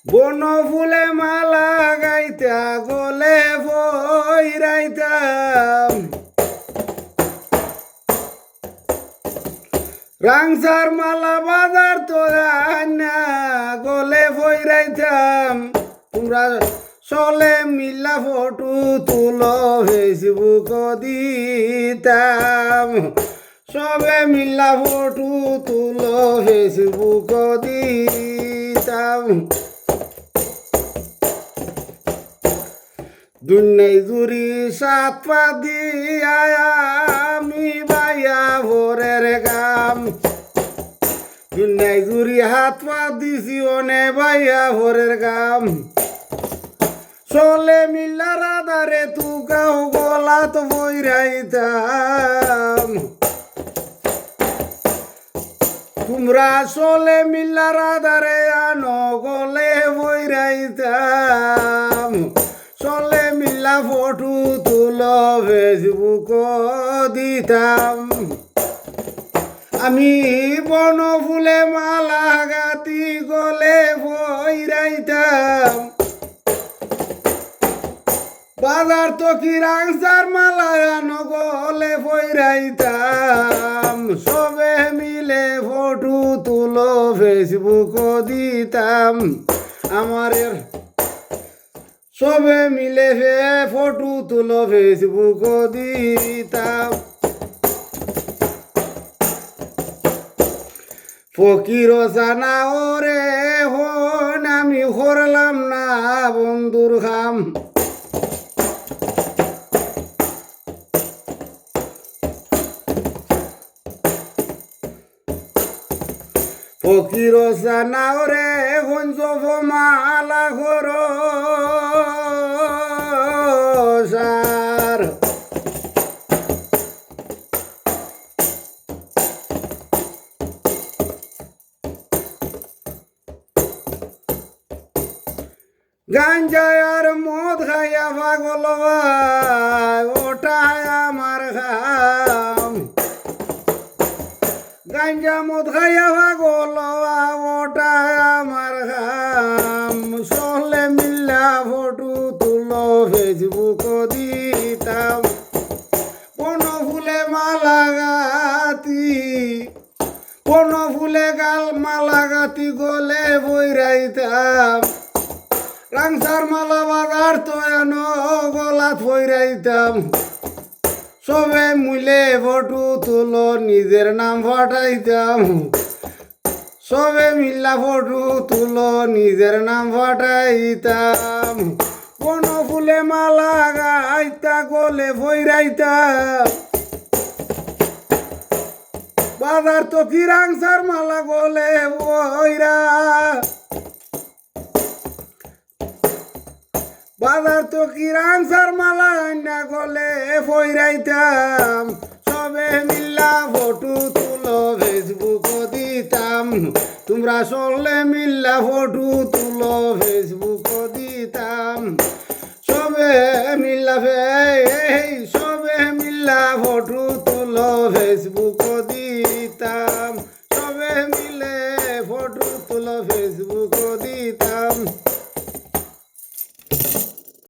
বন ফুলে মালা গাইতা গলে ফইরাইতাম রাংসার মালা বাজার তো আনা গলে ফইরাইতাম তোমরা চলে মিলা ফটো তুলো ফেসবুক দিতাম সবে মিলা ফটো তুলো ফেসবুক দিতাম দুনিয়ায় জুড়ি সাত পা দিয়া আমি বাইয়া ভোরের গাম দুনিয়ায় জুড়ি হাত পা দিছি অনে বাইয়া ভোরের গাম চলে মিল্লা রাধারে তু গাও গলা তো বইরাইতাম তোমরা চলে মিল্লা রাধারে আনো গলে বইরাইতাম চলে মিল্লা ফটো তুলো ফেসবুক দিতাম আমি বন ফুলে মালা গাতি গলে বইরাইতাম বাজার তো কি রাংসার মালা আনো গলে ফইরাইতাম সবে মিলে ফটো তুলো ফেসবুক দিতাম আমার সবে মিলে ফটো তুলো ফেসবুক দিতাম ফকির জানা ওরে হন আমি করলাম না বন্ধুর খাম ফকির জানাও রে গঞ্জ মালা ঘর সার গাঞ্জায় আর মদ খাইয়া পাগল ওটাই আমার খাম গাঞ্জা মদ খাইয়া পাগল ওটাই আমার খাম চলে মিল্লা ফটো তুলো ফেসবুক দিতাম কোন ফুলে মালা গাতি কোন ফুলে গাল মালা গাতি গলে বইরাইতাম রাংসার মালা বাজার তো এনো গলাত বইরাইতাম সবে মুলে ফটো তুলো নিজের নাম ফাটাইতাম সবে মিল্লা ফটো তুলো নিজের নাম ফাটাইতাম কোন ফুলে মালা গাইতা গলে ফইরাইতাম বাজার তো কি রাংসার মালা গলে বইরা বাজার তো কি রাংসার মালা আইনা গলে ফইরাইতাম সবে মিল্লা ফটো তুলো ফেসবুক দিতাম তোমরা চলে মিল্লা ফটো তুলো ফেসবুক দিতাম সবে মিল্লা